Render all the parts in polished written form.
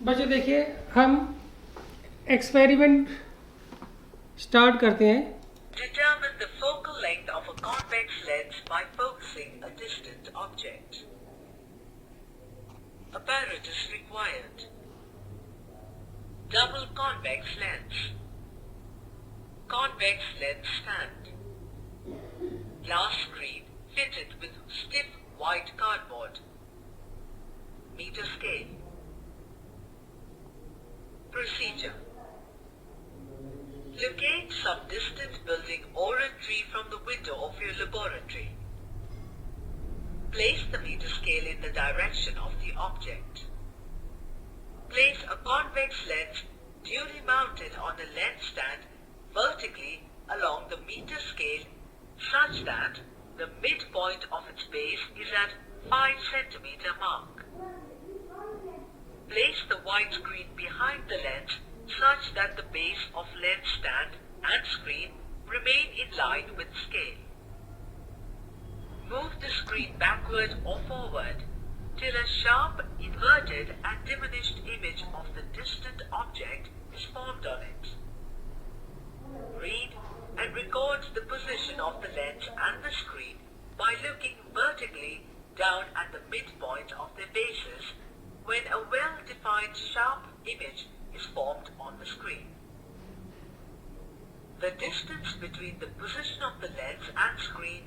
बच्चों देखिए, हम एक्सपेरिमेंट स्टार्ट करते हैं। Determine the focal length of a convex lens by focusing a distant object. Apparatus required. Double convex lens. Convex lens stand. Glass screen fitted with stiff white cardboard. Meter scale. Procedure. Locate some distant building or a tree from the window of your laboratory. Place the meter scale in the direction of the object. Place a convex lens duly mounted on a lens stand vertically along the meter scale such that the midpoint of its base is at 5 cm mark. Place the white screen behind the lens such that the base of lens stand and screen remain in line with scale. Move the screen backward or forward till a sharp, inverted and diminished image of the distant object is formed on it. Read and record the position of the lens and the screen by looking vertically down at the midpoint of their bases when a well-defined sharp image is formed on the screen. The distance between the position of the lens and screen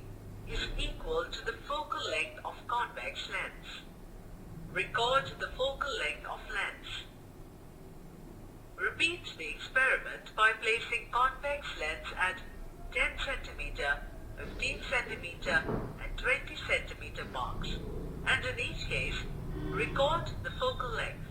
is equal to the focal length of convex lens. Record the focal length of lens. Repeat the experiment by placing convex lens at 10 cm, 15 cm and 20 cm marks, and in each case, record the focal length.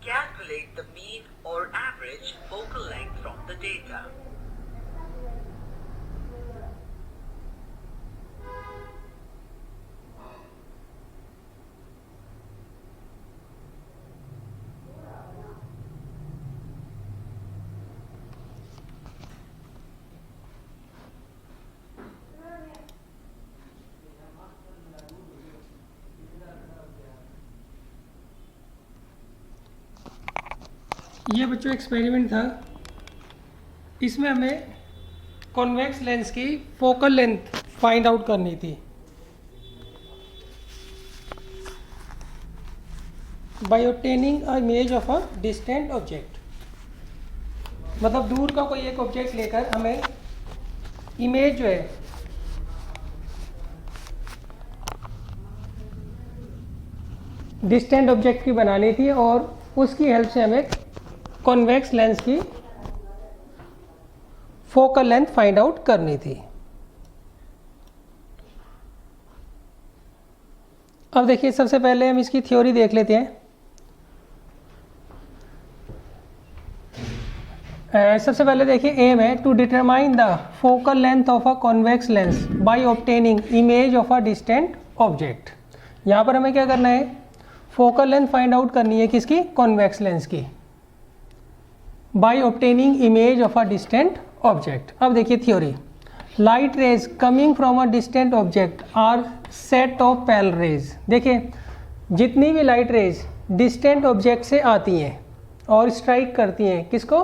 Calculate the mean or average focal length from the data. ये बच्चों experiment था। इसमें हमें convex lens की focal length find out करनी थी by obtaining a image of a distant object. मतलब दूर का कोई एक ऑब्जेक्ट लेकर हमें इमेज जो है डिस्टेंट ऑब्जेक्ट की बनानी थी और उसकी हेल्प से हमें कॉन्वेक्स लेंस की फोकल लेंथ फाइंड आउट करनी थी। अब देखिए, सबसे पहले हम इसकी थ्योरी देख लेते हैं। सबसे पहले देखिए, एम है to determine the focal length of a convex lens by obtaining image of a distant object. यहाँ पर हमें क्या करना है, फोकल लेंथ फाइंड आउट करनी है किसकी, कॉन्वेक्स लेंस की, by obtaining image of a distant object. अब देखिए theory, light rays coming from a distant object are set of parallel rays. देखिए, जितनी भी लाइट रेज डिस्टेंट ऑब्जेक्ट से आती हैं और स्ट्राइक करती हैं किसको,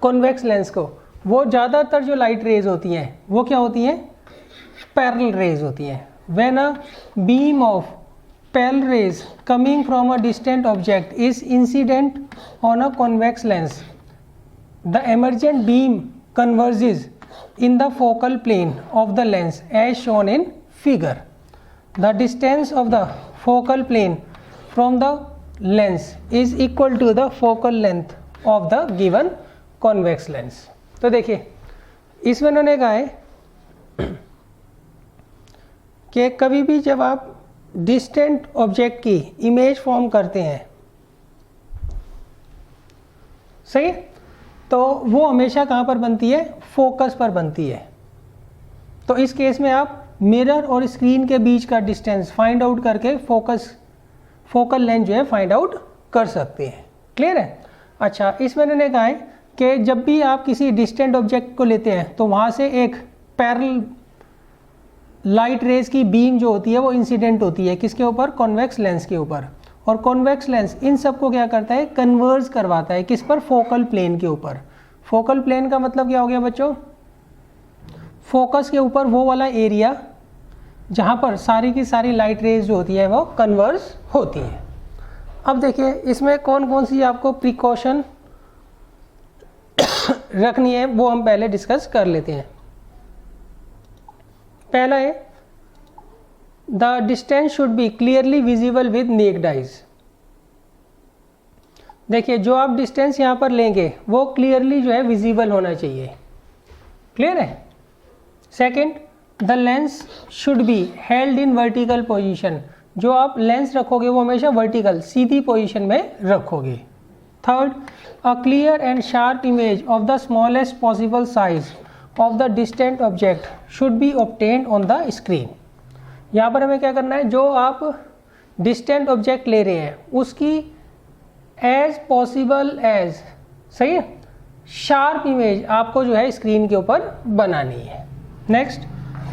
कॉन्वेक्स लेंस को, वो ज़्यादातर जो लाइट रेज होती हैं वो क्या होती हैं, पैरेलल रेज होती हैं। When a beam of parallel rays coming from a distant object is incident on a convex lens, the emergent beam converges in the focal plane of the lens as shown in figure. The distance of the focal plane from the lens is equal to the focal length of the given convex lens. तो देखिए, इसमें उन्होंने कहा है कि कभी भी जब आप डिस्टेंट ऑब्जेक्ट की इमेज फॉर्म करते हैं, सही, तो वो हमेशा कहाँ पर बनती है, फोकस पर बनती है। तो इस केस में आप मिरर और स्क्रीन के बीच का डिस्टेंस फाइंड आउट करके फोकल लेंथ जो है फाइंड आउट कर सकते हैं। क्लियर है? अच्छा, इसमें मैंने कहा है कि जब भी आप किसी डिस्टेंट ऑब्जेक्ट को लेते हैं तो वहाँ से एक पैरेलल लाइट रेज की बीम जो होती है वो इंसिडेंट होती है किसके ऊपर? कॉन्वेक्स लेंस के ऊपर। और कॉन्वेक्स लेंस इन सब को क्या करता है? कन्वर्ज करवाता है किस पर? फोकल प्लेन के ऊपर। फोकल प्लेन का मतलब क्या हो गया बच्चों? फोकस के ऊपर वो वाला एरिया जहाँ पर सारी की सारी लाइट रेज जो होती है वो कन्वर्ज होती है। अब देखिए इसमें कौन कौन सी आपको प्रिकॉशन रखनी है वो हम पहले डिस्कस कर लेते हैं। पहला है the distance should be clearly visible with necked eyes. देखिए जो आप डिस्टेंस यहाँ पर लेंगे वो क्लियरली जो है विजिबल होना चाहिए। क्लियर है? Second, the lens should be held in vertical position. जो आप लेंस रखोगे वो हमेशा वर्टिकल सीधी पोजीशन में रखोगे। Third, a clear and sharp image of the smallest possible size of the distant object should be obtained on the screen. यहाँ पर हमें क्या करना है? जो आप डिस्टेंट ऑब्जेक्ट ले रहे हैं उसकी एज पॉसिबल एज, सही है, शार्प इमेज आपको जो है स्क्रीन के ऊपर बनानी है। Next,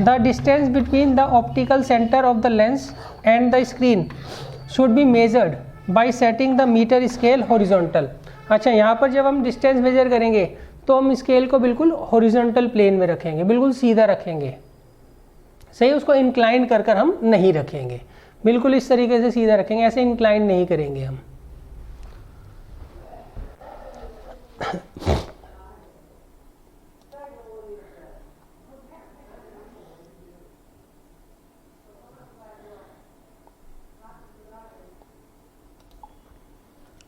the distance between the optical centre of the lens and the screen should be measured by setting the metre scale horizontal. अच्छा, यहाँ पर जब हम डिस्टेंस मेजर करेंगे तो हम स्केल को बिल्कुल हॉरिजॉन्टल प्लेन में रखेंगे, बिल्कुल सीधा रखेंगे। सही, उसको इंक्लाइन कर कर हम नहीं रखेंगे, बिल्कुल इस तरीके से सीधा रखेंगे, ऐसे इंक्लाइन नहीं करेंगे हम।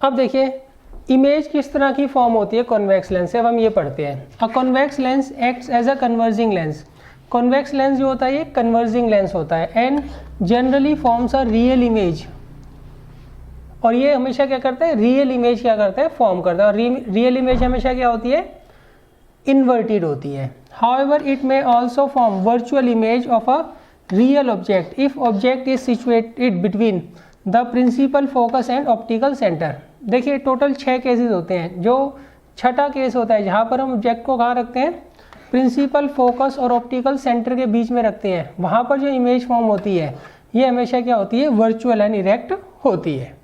अब देखिए इमेज किस तरह की फॉर्म होती है कॉन्वेक्स लेंस से, अब हम ये पढ़ते हैं। A convex lens acts as a converging lens. Convex lens जो होता है ये कन्वर्जिंग लेंस होता है and generally forms a real image. और ये हमेशा क्या करता है? रियल इमेज क्या करता है? फॉर्म करता है। और रियल इमेज हमेशा क्या होती है? इन्वर्टेड होती है। However it may also form virtual image of a real object if object is situated between the principal focus and optical centre. देखिए टोटल 6 केसेस होते हैं। जो छठा केस होता है जहाँ पर हम ऑब्जेक्ट को कहाँ रखते हैं? प्रिंसिपल फोकस और ऑप्टिकल सेंटर के बीच में रखते हैं। वहाँ पर जो इमेज फॉर्म होती है ये हमेशा क्या होती है? वर्चुअल एंड इरेक्ट होती है।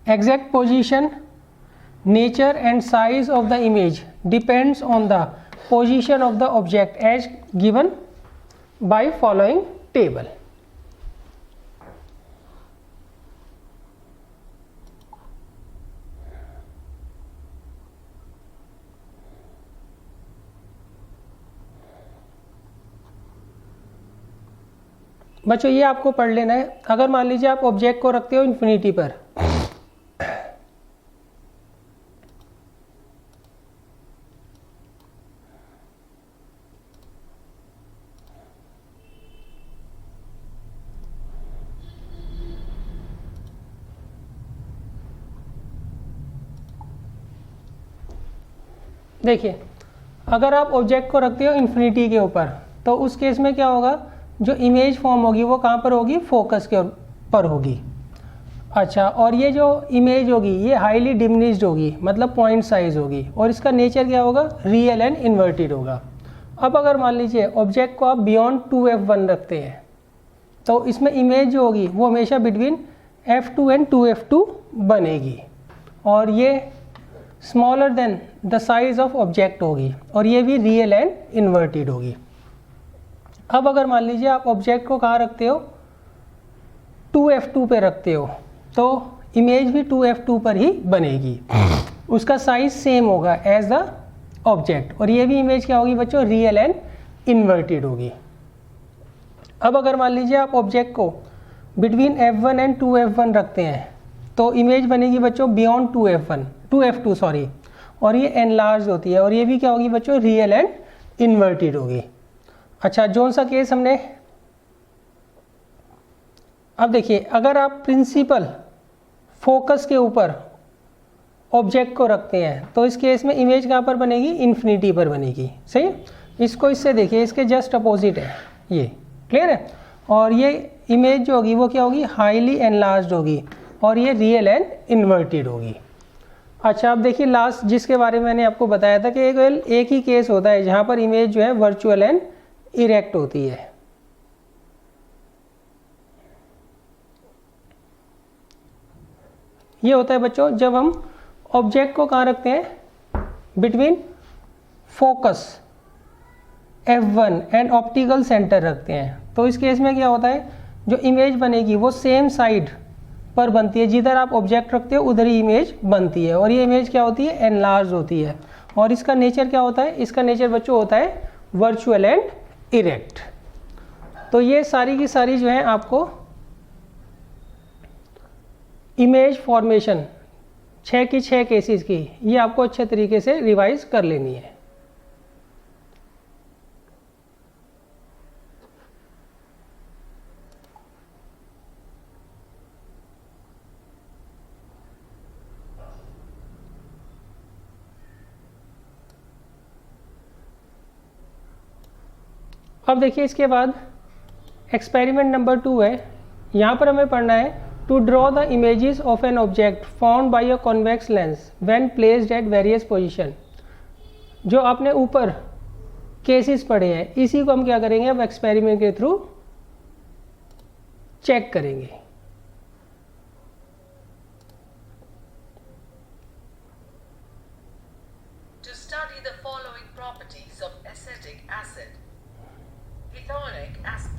Exact position, nature and size of the image depends on the position of the object as given by following table. बच्चों ये आपको पढ़ लेना है। अगर मान लीजिए आप ऑब्जेक्ट को रखते हो इन्फिनिटी पर, देखिए अगर आप ऑब्जेक्ट को रखते हो इन्फिनिटी के ऊपर तो उस केस में क्या होगा? जो इमेज फॉर्म होगी वो कहाँ पर होगी? फोकस के पर होगी। अच्छा, और ये जो इमेज होगी ये हाईली डिमिनिश्ड होगी, मतलब पॉइंट साइज होगी, और इसका नेचर क्या होगा? रियल एंड इन्वर्टेड होगा। अब अगर मान लीजिए ऑब्जेक्ट को आप बियॉन्ड 2f1 रखते हैं तो इसमें इमेज जो होगी वो हमेशा बिटवीन f2 एंड 2f2 बनेगी, और ये smaller than the size of object होगी, और ये भी रियल एंड इन्वर्टेड होगी। अब अगर मान लीजिए आप ऑब्जेक्ट को कहाँ रखते हो? 2f2 पे रखते हो तो इमेज भी 2f2 पर ही बनेगी, उसका साइज सेम होगा एज द ऑब्जेक्ट, और ये भी इमेज क्या होगी बच्चों? रियल एंड इन्वर्टेड होगी। अब अगर मान लीजिए आप ऑब्जेक्ट को बिटवीन f1 एंड 2f1 रखते हैं तो इमेज बनेगी बच्चों बियॉन्ड 2f2 सॉरी, और ये एनलार्ज होती है, और ये भी क्या होगी बच्चों? रियल एंड इन्वर्टेड होगी। अच्छा, जोन सा केस हमने, अब देखिए अगर आप प्रिंसिपल फोकस के ऊपर ऑब्जेक्ट को रखते हैं तो इस केस में इमेज कहाँ पर बनेगी? इन्फिनिटी पर बनेगी। सही, इसको इससे देखिए, इसके जस्ट अपोजिट है। ये क्लियर है। और ये इमेज जो होगी वो क्या होगी, हाईली एनलार्ज्ड होगी और ये रियल एंड इन्वर्टेड होगी। अच्छा अब देखिए लास्ट जिसके बारे में मैंने आपको बताया था कि एक ही केस होता है जहाँ पर इमेज जो है वर्चुअल एंड इरेक्ट होती है। ये होता है बच्चों जब हम ऑब्जेक्ट को कहाँ रखते हैं, between focus F1 and optical centre रखते हैं। तो इस केस में क्या होता है, जो इमेज बनेगी वो सेम साइड पर बनती है, जिधर आप ऑब्जेक्ट रखते हो उधर ही इमेज बनती है। और ये इमेज क्या होती है, एनलार्ज होती है। और इसका नेचर क्या होता है, इसका नेचर बच्चों होता है वर्चुअल एंड इरेक्ट। तो ये सारी की सारी जो है आपको इमेज फॉर्मेशन 6 की 6 केसेस की, ये आपको अच्छे तरीके से रिवाइज कर लेनी है। अब देखिए इसके बाद एक्सपेरिमेंट नंबर 2 है। यहाँ पर हमें पढ़ना है to draw the images of an object found by a convex lens when placed at various position. जो आपने ऊपर केसेस पढ़े हैं इसी को हम क्या करेंगे, अब एक्सपेरिमेंट के थ्रू चेक करेंगे। To study the following properties of acetic acid. Ethonic acid.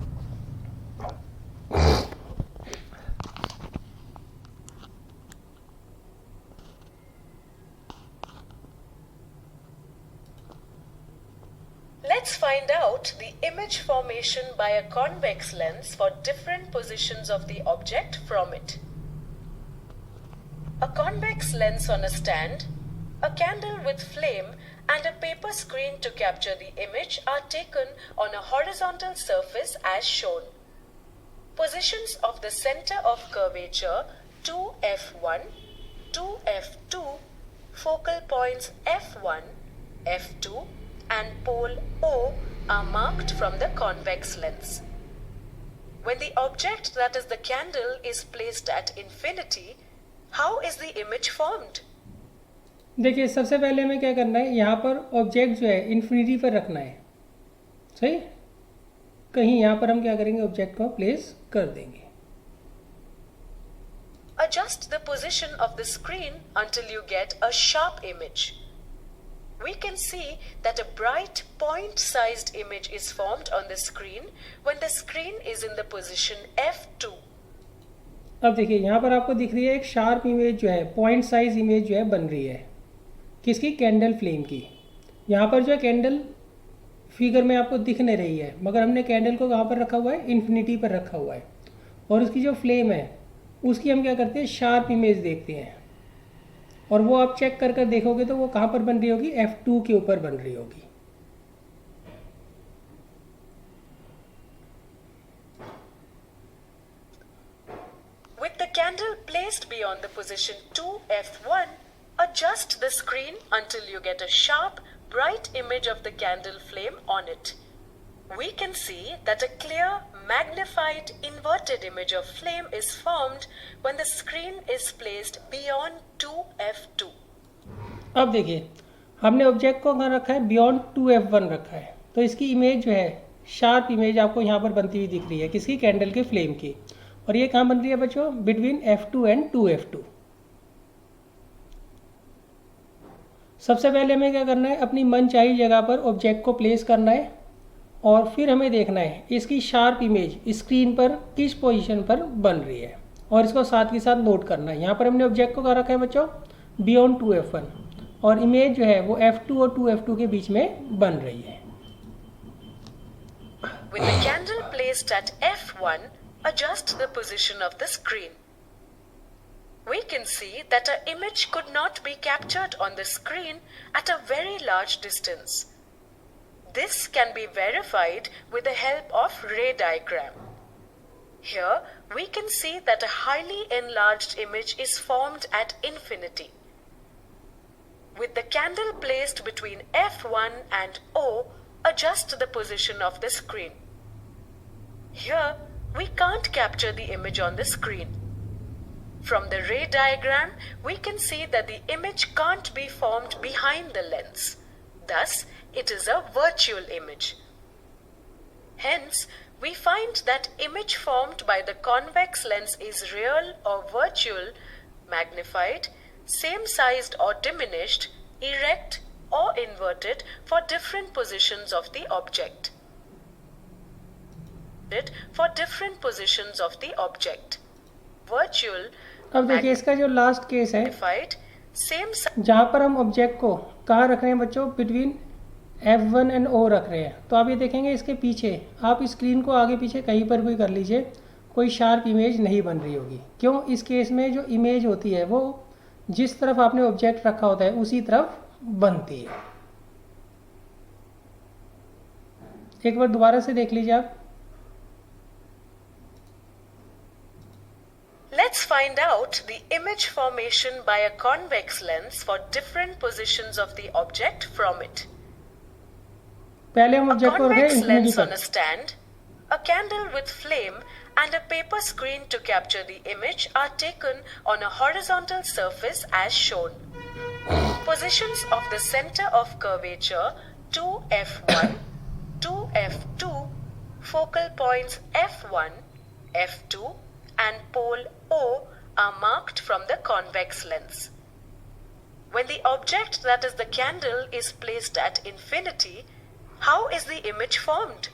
Let's find out the image formation by a convex lens for different positions of the object from it. A convex lens on a stand, a candle with flame, and a paper screen to capture the image are taken on a horizontal surface as shown. Positions of the center of curvature 2F1, 2F2, focal points F1, F2, and pole O are marked from the convex lens. When the object, that is the candle, is placed at infinity, how is the image formed? देखिए सबसे पहले हमें क्या करना है, यहाँ पर object जो है इन्फिनिटी पर रखना है, सही। कहीं यहाँ पर हम क्या करेंगे, ऑब्जेक्ट को प्लेस कर देंगे। Adjust the position of the screen until you get a sharp image. We can see that a bright point-sized image is formed on the screen when the screen is in the position F2. अब देखिए यहाँ पर आपको दिख रही है एक sharp image जो है, पॉइंट साइज इमेज जो है बन रही है, किसकी, कैंडल फ्लेम की। यहाँ पर जो है कैंडल फिगर में आपको दिख नहीं रही है, मगर हमने कैंडल को कहाँ पर रखा हुआ है, इन्फिनिटी पर रखा हुआ है। और उसकी जो फ्लेम है उसकी हम क्या करते हैं, शार्प इमेज देखते हैं। और वो आप चेक कर कर देखोगे तो वो कहाँ पर बन रही होगी, F2 के ऊपर बन रही होगी। With the candle placed beyond the position 2F1, adjust the screen until you get a sharp, bright image of the candle flame on it. We can see that a clear, magnified, inverted image of flame is formed when the screen is placed beyond 2F2. अब देखिए हमने object को कहाँ रखा है, beyond 2F1 रखा है। तो इसकी इमेज जो है, शार्प इमेज आपको यहाँ पर बनती हुई दिख रही है, किसकी, कैंडल के फ्लेम की। और ये कहाँ बन रही है बच्चों, बिटवीन F2 एंड 2F2। सबसे पहले हमें क्या करना है, अपनी मनचाही जगह पर ऑब्जेक्ट को प्लेस करना है और फिर हमें देखना है इसकी शार्प इमेज स्क्रीन पर किस पोजीशन पर बन रही है, और इसको साथ के साथ नोट करना है। यहाँ पर हमने ऑब्जेक्ट को कहाँ रखा है बच्चों, बियॉन्ड 2F1, और इमेज जो है वो F2 और 2F2 के बीच में बन रही है। With the candle placed at F1, adjust the position of the screen. We can see that an image could not be captured on the screen at a very large distance. This can be verified with the help of ray diagram. Here we can see that a highly enlarged image is formed at infinity. With the candle placed between F1 and O, adjust the position of the screen. Here, we can't capture the image on the screen. From the ray diagram, we can see that the image can't be formed behind the lens. Thus, it is a virtual image. Hence, we find that image formed by the convex lens is real or virtual, magnified, same-sized or diminished, erect or inverted for different positions of the object. Virtual, अब देखिए इसका जो last case है magnified, same जहाँ पर हम object को कहाँ रख रहे हैं बच्चों, बिटवीन F1 एंड O रख रहे हैं। तो आप ये देखेंगे इसके पीछे आप स्क्रीन को आगे पीछे कहीं पर भी कर लीजिए, कोई शार्प इमेज नहीं बन रही होगी। क्यों? इस केस में जो इमेज होती है वो जिस तरफ आपने ऑब्जेक्ट रखा होता है उसी तरफ बनती है। एक बार दोबारा से देख लीजिए आप। Let's find out the image formation by a convex lens for different positions of the object from it. पहले हम A ऑब्जेक्ट को रखे convex इंफिनिटी lens on पर। a stand, a candle with flame and a paper screen to capture the image are taken on a horizontal surface as shown. Positions of the center of curvature 2F1, 2F2, focal points F1, F2 and pole O are marked from the convex lens. When the object, that is the candle, is placed at infinity, how is the image formed?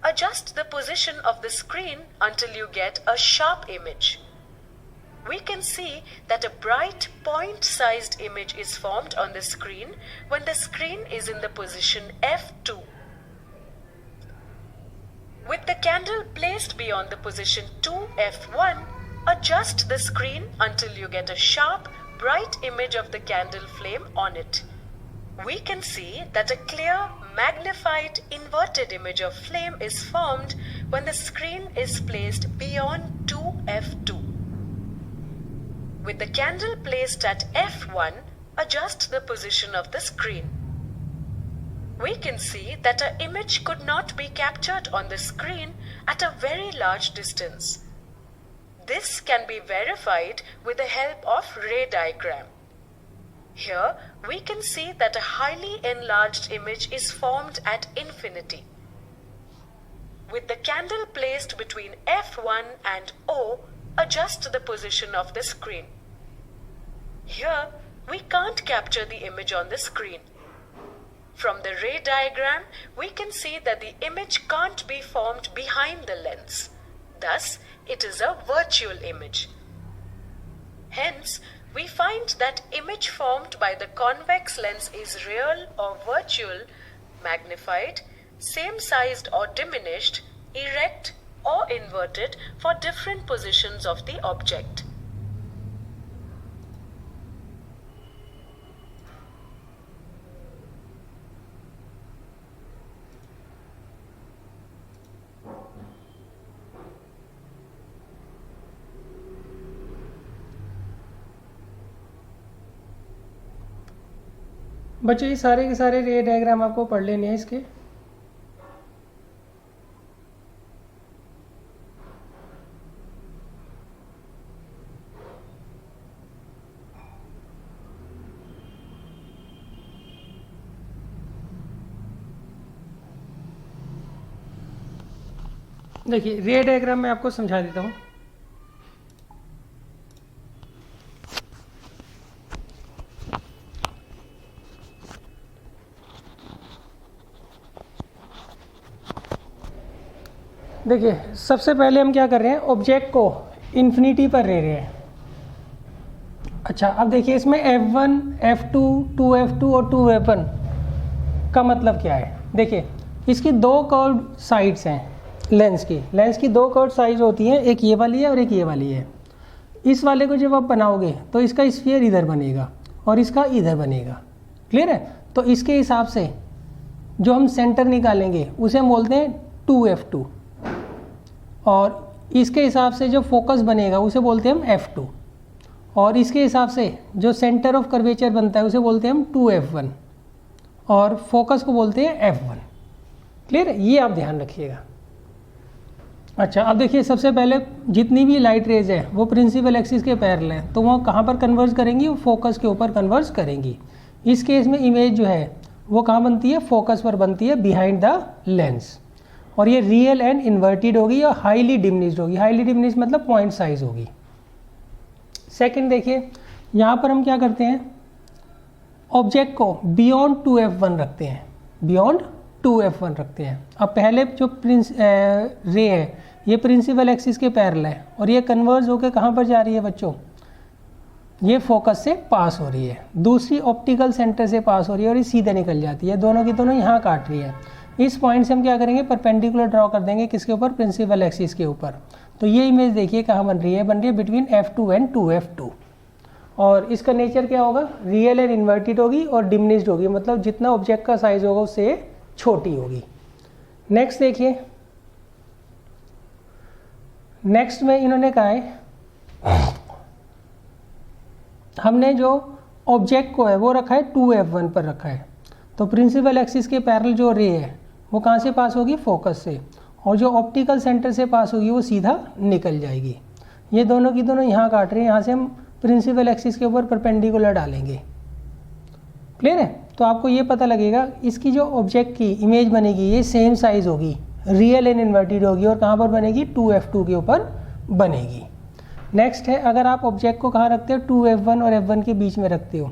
Adjust the position of the screen until you get a sharp image. We can see that a bright point-sized image is formed on the screen when the screen is in the position F2. With the candle placed beyond the position 2F1, adjust the screen until you get a sharp, bright image of the candle flame on it. We can see that a clear, magnified, inverted image of flame is formed when the screen is placed beyond 2F2. With the candle placed at F1, adjust the position of the screen. We can see that an image could not be captured on the screen at a very large distance. This can be verified with the help of ray diagram. Here, we can see that a highly enlarged image is formed at infinity. With the candle placed between F1 and O, adjust the position of the screen. Here, we can't capture the image on the screen. From the ray diagram, we can see that the image can't be formed behind the lens. Thus, it is a virtual image. Hence, we find that image formed by the convex lens is real or virtual, magnified, same-sized or diminished, erect or inverted for different positions of the object. बच्चों ये सारे के सारे रे diagram आपको पढ़ लेने हैं इसके। देखिए रे डायग्राम मैं आपको समझा देता हूँ। देखिए सबसे पहले हम क्या कर रहे हैं, ऑब्जेक्ट को इन्फिनिटी पर ले रहे हैं। अच्छा अब देखिए इसमें F1, F2, 2F2 और 2F1 का मतलब क्या है। देखिए इसकी दो कर्व्ड साइड्स हैं लेंस की दो कर्व्ड साइड्स होती हैं, एक ये वाली है और एक ये वाली है। इस वाले को जब आप बनाओगे तो इसका स्फीयर इधर बनेगा और इसका इधर बनेगा। क्लियर है? तो इसके हिसाब से जो हम सेंटर निकालेंगे उसे हम बोलते हैं 2F2 और इसके हिसाब से जो फोकस बनेगा उसे बोलते हैं हम F2 और इसके हिसाब से जो सेंटर ऑफ कर्वेचर बनता है उसे बोलते हैं हम 2F1 और फोकस को बोलते हैं F1। क्लियर है? ये आप ध्यान रखिएगा। अच्छा, अब देखिए सबसे पहले जितनी भी लाइट रेज है वो प्रिंसिपल एक्सिस के पैरेलल है, तो वो कहाँ पर कन्वर्ज करेंगी, वो फोकस के ऊपर कन्वर्ज करेंगी। इस केस में इमेज जो है वो कहाँ बनती है, फोकस पर बनती है, बिहाइंड द लेंस। और ये रियल एंड इन्वर्टेड होगी या हाईली डिमिनिश्ड होगी। हाईली डिमिनिश्ड मतलब पॉइंट साइज होगी। सेकंड देखिए, यहाँ पर हम क्या करते हैं, ऑब्जेक्ट को बियॉन्ड 2f1 रखते हैं, बियॉन्ड 2f1 रखते हैं। अब पहले जो रे है ये प्रिंसिपल एक्सिस के पैरेलल है और ये कन्वर्ज होकर कहाँ पर जा रही है बच्चों, ये फोकस से पास हो रही है। दूसरी ऑप्टिकल सेंटर से पास हो रही है और ये सीधे निकल जाती है। दोनों की दोनों यहाँ काट रही है। इस पॉइंट से हम क्या करेंगे, परपेंडिकुलर ड्रॉ कर देंगे, किसके ऊपर, प्रिंसिपल एक्सिस के ऊपर। तो ये इमेज देखिए कहाँ बन रही है बिटवीन f2 एंड 2f2। और इसका नेचर क्या होगा, रियल एंड इन्वर्टेड होगी और डिमिनिश्ड होगी, मतलब जितना ऑब्जेक्ट का साइज होगा उससे छोटी होगी। नेक्स्ट देखिए, नेक्स्ट में इन्होंने कहा है हमने जो ऑब्जेक्ट को है वो रखा है 2f1 पर रखा है। तो प्रिंसिपल एक्सिस के पैरेलल जो रे है वो कहाँ से पास होगी, फोकस से, और जो ऑप्टिकल सेंटर से पास होगी वो सीधा निकल जाएगी। ये दोनों की दोनों यहाँ काट रहे हैं, यहाँ से हम प्रिंसिपल एक्सिस के ऊपर परपेंडिकुलर डालेंगे। क्लियर है। तो आपको ये पता लगेगा इसकी जो ऑब्जेक्ट की इमेज बनेगी ये सेम साइज होगी, रियल एंड इन्वर्टेड होगी, और कहाँ पर बनेगी, 2f2 के ऊपर बनेगी। नेक्स्ट है, अगर आप ऑब्जेक्ट को कहाँ रखते हो, 2f1 और f1 के बीच में रखते हो,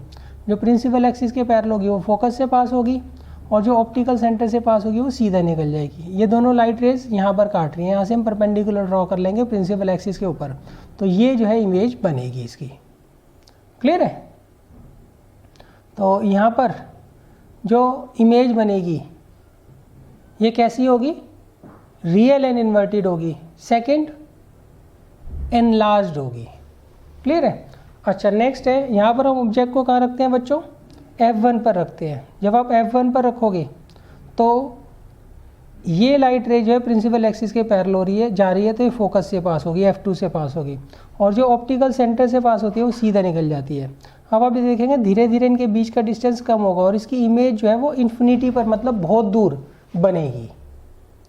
जो प्रिंसिपल एक्सिस के पैरेलल होगी वो फोकस से पास होगी और जो ऑप्टिकल सेंटर से पास होगी वो सीधा निकल जाएगी। ये दोनों लाइट रेज यहाँ पर काट रही हैं, यहाँ से हम परपेंडिकुलर ड्रॉ कर लेंगे प्रिंसिपल एक्सिस के ऊपर, तो ये जो है इमेज बनेगी इसकी। क्लियर है। तो यहाँ पर जो इमेज बनेगी ये कैसी होगी, रियल एंड इन्वर्टेड होगी। सेकंड, एनलार्ज्ड होगी। क्लियर है। अच्छा, नेक्स्ट है, यहाँ पर हम ऑब्जेक्ट को कहाँ रखते हैं बच्चों, f1 पर रखते हैं। जब आप f1 पर रखोगे तो ये लाइट रे जो है प्रिंसिपल एक्सिस के पैरेलल हो रही है, जा रही है, तो ये फोकस से पास होगी, f2 से पास होगी, और जो ऑप्टिकल सेंटर से पास होती है वो सीधा निकल जाती है। अब आप ये देखेंगे धीरे धीरे इनके बीच का डिस्टेंस कम होगा और इसकी इमेज जो है वो इन्फिनिटी पर, मतलब बहुत दूर बनेगी।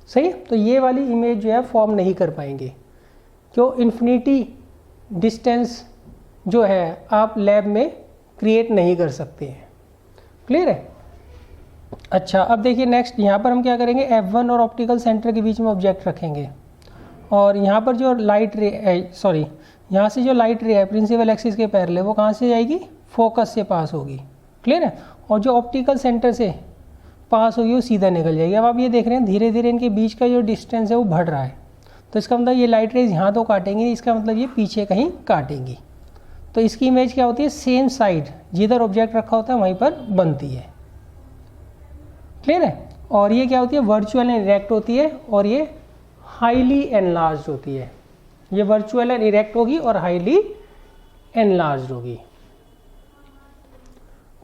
सही है। तो ये वाली इमेज जो है फॉर्म नहीं कर पाएंगे, क्यों, इन्फिनिटी डिस्टेंस जो है आप लैब में क्रिएट नहीं कर सकते हैं। क्लियर है। अच्छा, अब देखिए नेक्स्ट, यहाँ पर हम क्या करेंगे, f1 और ऑप्टिकल सेंटर के बीच में ऑब्जेक्ट रखेंगे और यहाँ पर जो लाइट रे है, यहाँ से जो लाइट रे है प्रिंसिपल एक्सिस के पैरेलल है वो कहाँ से जाएगी, फोकस से पास होगी। क्लियर है। और जो ऑप्टिकल सेंटर से पास होगी वो सीधा निकल जाएगी। अब आप ये देख रहे हैं धीरे धीरे इनके बीच का जो डिस्टेंस है वो बढ़ रहा है, तो इसका मतलब ये लाइट रेज यहाँ तो काटेंगी, इसका मतलब ये पीछे कहीं काटेंगी। तो इसकी इमेज क्या होती है, सेम साइड जिधर ऑब्जेक्ट रखा होता है वहीं पर बनती है। क्लियर है। और ये क्या होती है, वर्चुअल एंड इरेक्ट होती है और ये हाईली एनलार्ज्ड होती है। ये वर्चुअल एंड इरेक्ट होगी और हाईली एनलार्ज्ड होगी।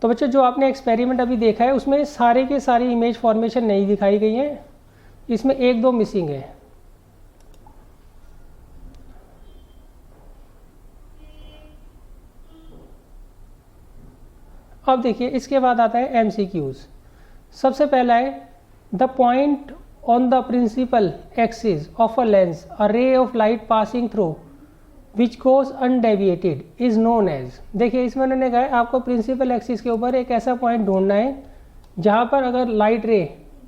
तो बच्चों जो आपने एक्सपेरिमेंट अभी देखा है उसमें सारे के सारी इमेज फॉर्मेशन नहीं दिखाई गई है, इसमें एक दो मिसिंग है। अब देखिए इसके बाद आता है MCQs। सबसे पहला है, the point on the principal axis of a lens a ray of light passing through which goes undeviated is known as. देखिए इसमें उन्होंने कहा है आपको प्रिंसिपल एक्सिस के ऊपर एक ऐसा पॉइंट ढूंढना है जहाँ पर अगर लाइट रे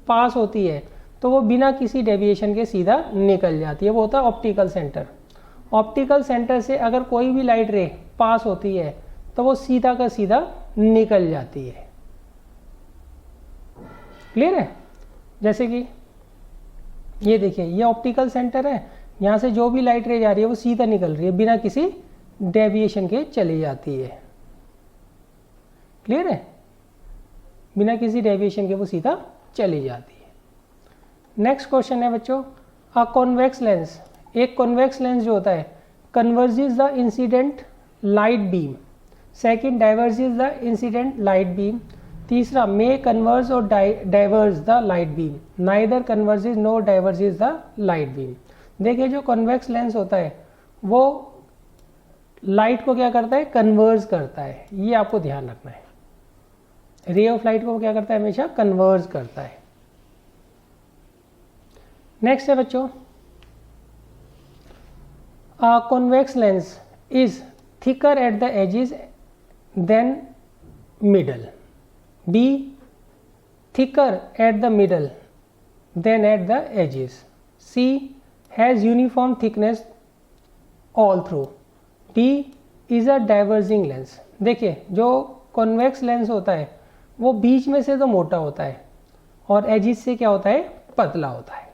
पास होती है तो वो बिना किसी डेविएशन के सीधा निकल जाती है, वो होता है ऑप्टिकल सेंटर। ऑप्टिकल सेंटर से अगर कोई भी लाइट रे पास होती है तो वो सीधा का सीधा निकल जाती है। क्लियर है। जैसे कि ये देखिए ये ऑप्टिकल सेंटर है, यहाँ से जो भी लाइट रे जा रही है वो सीधा निकल रही है, बिना किसी डेविएशन के चली जाती है। क्लियर है। बिना किसी डेविएशन के वो सीधा चली जाती है। नेक्स्ट क्वेश्चन है बच्चों, अ कॉन्वेक्स लेंस, एक कॉन्वेक्स लेंस जो होता है converges the incident light beam. Second, diverges the incident light beam. तीसरा, मे कन्वर्ज और diverge the light beam. Neither converges no diverges the light beam. देखिए जो कॉन्वेक्स लेंस होता है वो लाइट को क्या करता है, कन्वर्ज करता है, ये आपको ध्यान रखना है। रे ऑफ लाइट को क्या करता है, हमेशा कन्वर्ज करता है। नेक्स्ट है बच्चों, convex lens is thicker at the edges than middle. B, thicker at the middle than at the edges. C, has uniform thickness all through. D is a diverging lens. देखिए जो convex lens होता है वो बीच में से तो मोटा होता है और edges से क्या होता है, पतला होता है,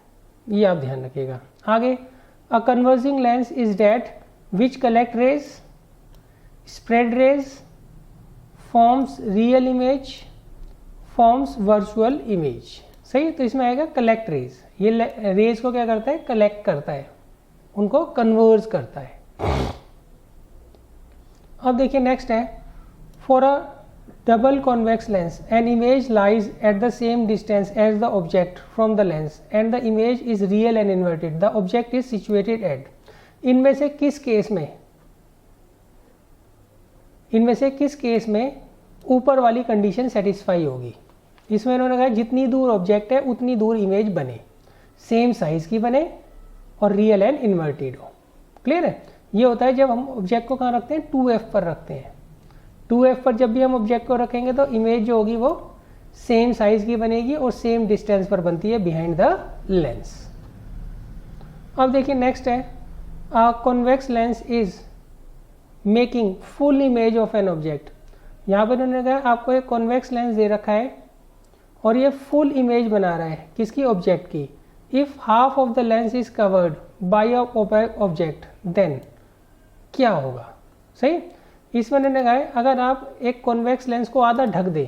ये आप ध्यान रखिएगा। आगे, a converging lens is that which collect rays, spread rays, forms real image, forms virtual image। सही, तो इसमें आएगा कलेक्ट रेज। ये रेज को क्या करता है, कलेक्ट करता है, उनको कन्वर्ज करता है। अब देखिए नेक्स्ट है, for a double convex lens an image lies at the same distance as the object from the lens and the image is real and inverted, the object is situated at. इनमें से किस case में ऊपर वाली condition satisfy होगी? इसमें उन्होंने कहा जितनी दूर ऑब्जेक्ट है उतनी दूर इमेज बने, सेम साइज की बने और रियल एंड इन्वर्टेड हो। क्लियर है? ये होता है जब हम ऑब्जेक्ट को कहाँ रखते हैं, 2f पर रखते हैं। 2f पर जब भी हम ऑब्जेक्ट को रखेंगे तो इमेज जो होगी वो सेम साइज की बनेगी और सेम डिस्टेंस पर बनती है बिहाइंड द लेंस। अब देखिए नेक्स्ट है, अ convex lens is making full image of an object. यहाँ पर उन्होंने कहा आपको एक कॉन्वेक्स लेंस दे रखा है और ये फुल इमेज बना रहा है किसकी, ऑब्जेक्ट की। If half of the lens is covered by a opaque object then क्या होगा? सही, इसमें उन्होंने कहा है अगर आप एक कॉन्वेक्स लेंस को आधा ढक दे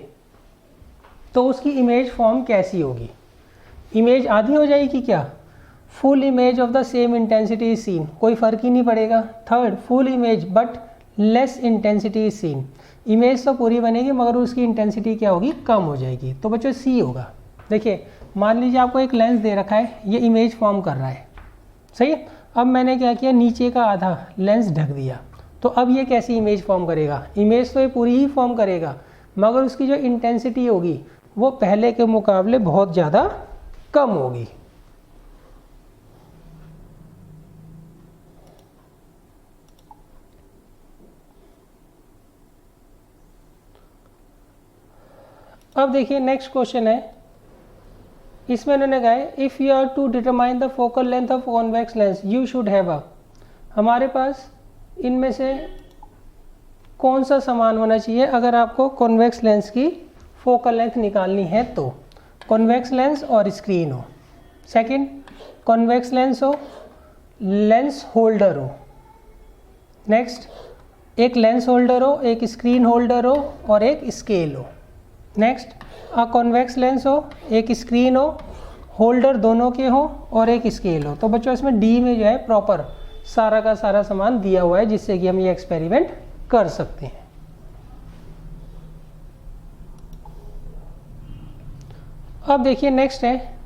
तो उसकी इमेज फॉर्म कैसी होगी? इमेज आधी हो जाएगी क्या? Full image of the same intensity is seen, कोई फर्क ही नहीं पड़ेगा। Third, full image but less intensity is seen, image तो पूरी बनेगी मगर उसकी इंटेंसिटी क्या होगी, कम हो जाएगी। तो बच्चों सी होगा। देखिए मान लीजिए आपको एक लेंस दे रखा है, ये इमेज फॉर्म कर रहा है, सही है। अब मैंने क्या किया, नीचे का आधा लेंस ढक दिया, तो अब ये कैसी इमेज फॉर्म करेगा? इमेज तो ये पूरी ही फॉर्म करेगा मगर उसकी जो इंटेंसिटी होगी वो पहले के मुकाबले बहुत ज़्यादा कम होगी। अब देखिए नेक्स्ट क्वेश्चन है, इसमें उन्होंने कहा है if you are to determine the focal length of convex lens you should have a, हमारे पास इनमें से कौन सा समान होना चाहिए अगर आपको कॉन्वेक्स लेंस की फोकल लेंथ निकालनी है? तो कॉन्वेक्स लेंस और स्क्रीन हो। सेकंड, कॉन्वेक्स लेंस हो, लेंस होल्डर हो। नेक्स्ट, एक लेंस होल्डर हो, एक स्क्रीन होल्डर हो और एक स्केल हो। नेक्स्ट, अ कॉन्वेक्स लेंस हो, एक स्क्रीन हो, होल्डर दोनों के हो और एक स्केल हो। तो बच्चों इसमें डी में जो है प्रॉपर सारा का सारा सामान दिया हुआ है जिससे कि हम ये एक्सपेरिमेंट कर सकते हैं। अब देखिए नेक्स्ट है,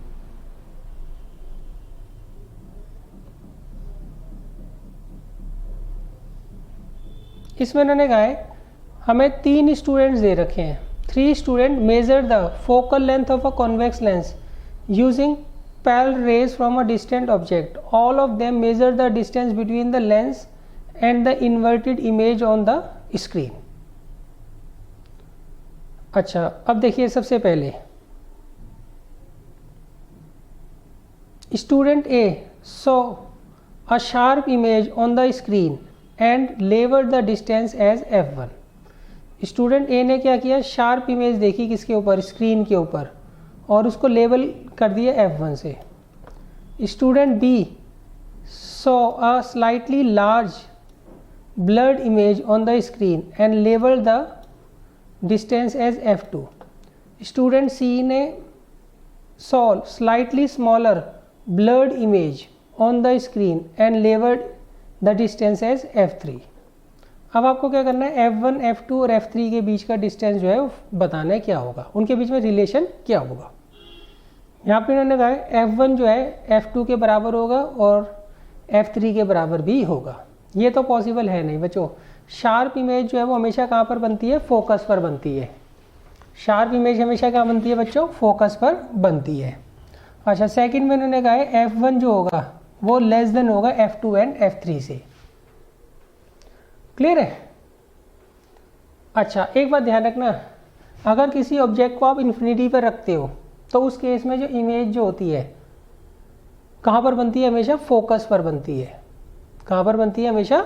इसमें उन्होंने कहा है हमें 3 स्टूडेंट्स दे रखे हैं। 3 students measured the focal length of a convex lens using pale rays from a distant object. All of them measured the distance between the lens and the inverted image on the screen. अच्छा, अब देखिए सबसे पहले student A saw a sharp image on the screen and labeled the distance as f1. Student A ने क्या किया, sharp image देखी किसके ऊपर, स्क्रीन के ऊपर, और उसको लेबल कर दिया F1 से। Student B saw a slightly large blurred image on the screen and label the distance as F2. Student C ने saw slightly smaller blurred image on the screen and labelled the distance as F3. अब आपको क्या करना है, F1, F2 और F3 के बीच का distance जो है वो बताना है क्या होगा, उनके बीच में रिलेशन क्या होगा। यहाँ पे इन्होंने कहा है F1 जो है F2 के बराबर होगा और F3 के बराबर भी होगा। ये तो पॉसिबल है नहीं बच्चों। शार्प इमेज जो है वो हमेशा कहाँ पर बनती है, फोकस पर बनती है। शार्प इमेज हमेशा कहाँ बनती है बच्चों, फोकस पर बनती है। अच्छा, सेकंड में इन्होंने कहा है F1 जो होगा वो लेस देन होगा F2 एंड F3 से। क्लियर है? अच्छा, एक बात ध्यान रखना, अगर किसी ऑब्जेक्ट को आप इन्फिनिटी पर रखते हो तो उस केस में जो इमेज जो होती है कहाँ पर बनती है? हमेशा फोकस पर बनती है। कहाँ पर बनती है? हमेशा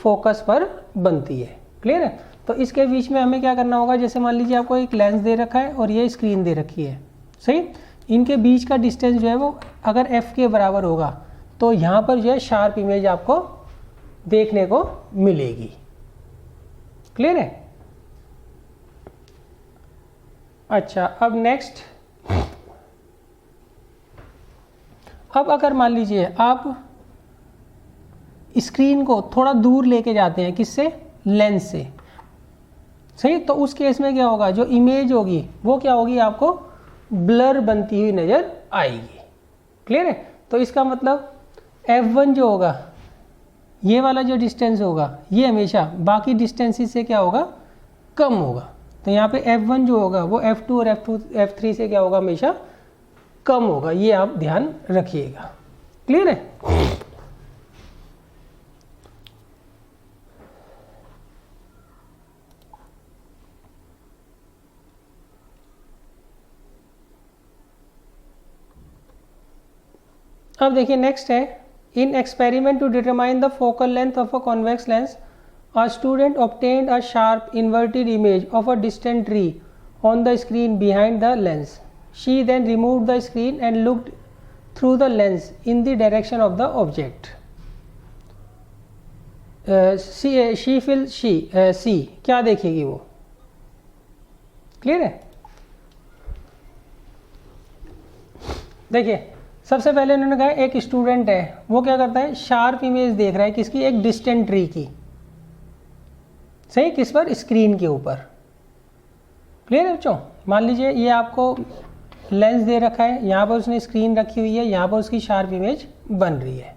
फोकस पर बनती है। क्लियर है? तो इसके बीच में हमें क्या करना होगा, जैसे मान लीजिए आपको एक लेंस दे रखा है और ये स्क्रीन दे रखी है, सही। इनके बीच का डिस्टेंस जो है वो अगर f के बराबर होगा तो यहाँ पर जो है शार्प इमेज आपको देखने को मिलेगी। क्लियर है? अच्छा, अब नेक्स्ट, अब अगर मान लीजिए आप स्क्रीन को थोड़ा दूर लेके जाते हैं, किससे? लेंस से, सही। तो उस केस में क्या होगा, जो इमेज होगी वो क्या होगी? आपको ब्लर बनती हुई नजर आएगी। क्लियर है? तो इसका मतलब f1 जो होगा, ये वाला जो डिस्टेंस होगा, ये हमेशा बाकी डिस्टेंसेस से क्या होगा? कम होगा। तो यहाँ पे f1 जो होगा वो f2 और f3 से क्या होगा? हमेशा कम होगा। ये आप ध्यान रखिएगा। क्लियर है? अब देखिए नेक्स्ट है, in experiment to determine the focal length of a convex lens, a student obtained a sharp inverted image of a distant tree on the screen behind the lens. She then removed the screen and looked through the lens in the direction of the object. she क्या देखेगी वो? Clear है? देखिए, सबसे पहले उन्होंने कहा एक स्टूडेंट है, वो क्या करता है? शार्प इमेज देख रहा है किसकी? एक डिस्टेंट ट्री की, सही। किस पर? स्क्रीन के ऊपर। क्लियर है बच्चों? मान लीजिए ये आपको लेंस दे रखा है, यहाँ पर उसने स्क्रीन रखी हुई है, यहाँ पर उसकी शार्प इमेज बन रही है।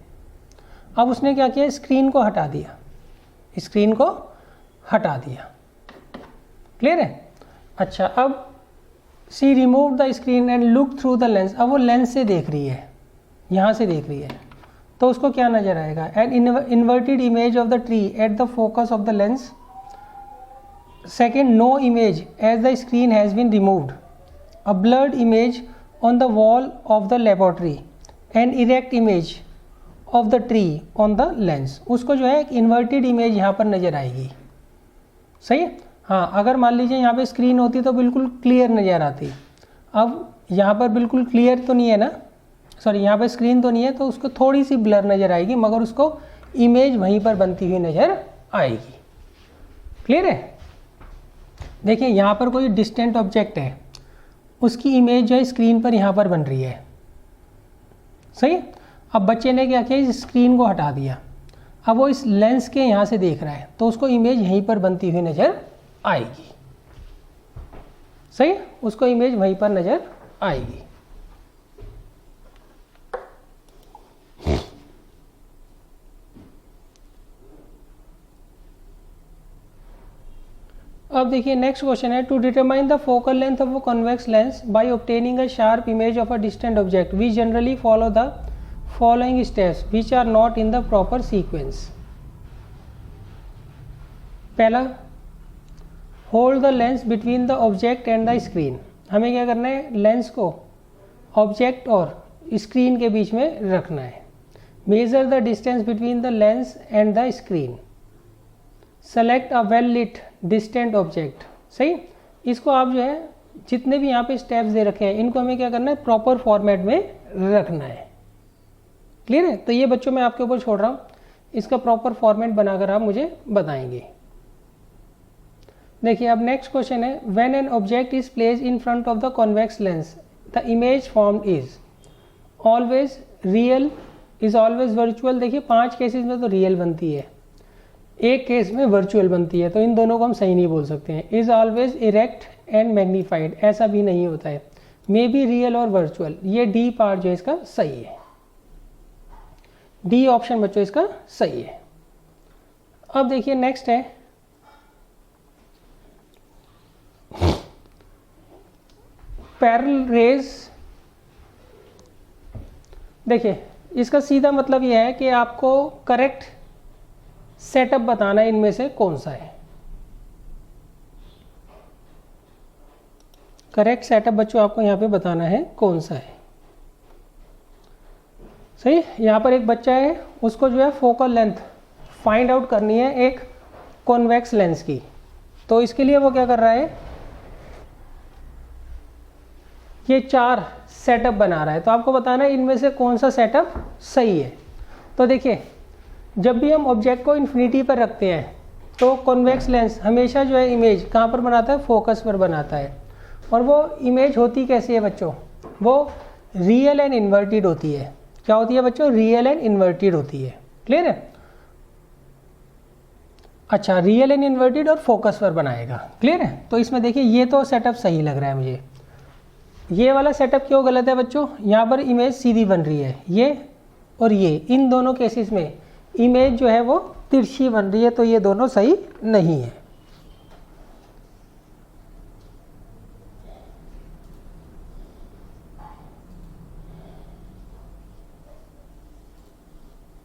अब उसने क्या किया? स्क्रीन को हटा दिया, स्क्रीन को हटा दिया। क्लियर है? अच्छा, अब see remove the screen and look through the lens. अब वो लेंस से देख रही है, यहाँ से देख रही है, तो उसको क्या नजर आएगा? An inverted image of the tree at the focus of the lens. Second, no image as the screen has been removed. A blurred image on the wall of the laboratory. An erect image of the tree on the lens. उसको जो है एक inverted image यहाँ पर नज़र आएगी, सही है? हाँ, अगर मान लीजिए यहाँ पे स्क्रीन होती तो बिल्कुल क्लियर नज़र आती। अब यहाँ पर बिल्कुल क्लियर तो नहीं है ना, सॉरी, यहाँ पर स्क्रीन तो नहीं है, तो उसको थोड़ी सी ब्लर नज़र आएगी, मगर उसको इमेज वहीं पर बनती हुई नज़र आएगी। क्लियर है? देखिए, यहाँ पर कोई डिस्टेंट ऑब्जेक्ट है, उसकी इमेज जो है स्क्रीन पर यहाँ पर बन रही है, सही। अब बच्चे ने क्या किया? इस स्क्रीन को हटा दिया, अब वो इस लेंस के यहाँ से देख रहा है, तो उसको इमेज यहीं पर बनती हुई नज़र आएगी, सही। उसको इमेज वहीं पर नज़र आएगी। अब देखिए नेक्स्ट क्वेश्चन है, to determine the focal length of a convex lens by obtaining a sharp image of a distant object we generally follow the following steps which are not in the proper sequence. पहला, hold the lens between the object and the screen. हमें क्या करना है? Lens को object और screen के बीच में रखना है। Measure the distance between the lens and the screen. Select a well lit distant object, सही। इसको आप जो है जितने भी यहाँ पे स्टेप्स दे रखे हैं, इनको हमें क्या करना है? प्रॉपर फॉर्मेट में रखना है। क्लियर है? तो ये बच्चों मैं आपके ऊपर छोड़ रहा हूँ, इसका प्रॉपर फॉर्मेट बनाकर आप मुझे बताएंगे। देखिए, अब नेक्स्ट क्वेश्चन है, when an object is placed in front of the convex lens the image formed is always real, is always virtual. देखिए, 5 केसेस में तो रियल बनती है, एक केस में वर्चुअल बनती है, तो इन दोनों को हम सही नहीं बोल सकते हैं। Is always erect and magnified, ऐसा भी नहीं होता है। मे बी रियल और वर्चुअल, ये डी पार्ट जो है इसका सही है। डी ऑप्शन बच्चों इसका सही है। अब देखिए नेक्स्ट है, पैरेलल रेज। देखिए, इसका सीधा मतलब यह है कि आपको करेक्ट सेटअप बताना है इनमें से कौन सा है। करेक्ट सेटअप बच्चों आपको यहाँ पे बताना है कौन सा है। सही, यहाँ पर एक बच्चा है, उसको जो है फोकल लेंथ फाइंड आउट करनी है एक कॉन्वेक्स लेंस की। तो इसके लिए वो क्या कर रहा है, ये 4 सेटअप बना रहा है। तो आपको बताना है इनमें से कौन सा सेटअप सही है। तो देखिए, जब भी हम ऑब्जेक्ट को इन्फिनिटी पर रखते हैं तो कॉन्वेक्स लेंस हमेशा जो है इमेज कहाँ पर बनाता है, फोकस पर बनाता है। और वो इमेज होती कैसी है बच्चों, वो रियल एंड इन्वर्टेड होती है। क्या होती है बच्चों, रियल एंड इन्वर्टेड होती है। क्लियर है? अच्छा, रियल एंड इन्वर्टेड और फोकस पर बनाएगा। क्लियर है? तो इसमें देखिए ये तो सेटअप सही लग रहा है मुझे। ये वाला सेटअप क्यों गलत है बच्चों, यहाँ पर इमेज सीधी बन रही है, ये और ये, इन दोनों केसेस में इमेज जो है वो तिरछी बन रही है, तो ये दोनों सही नहीं है।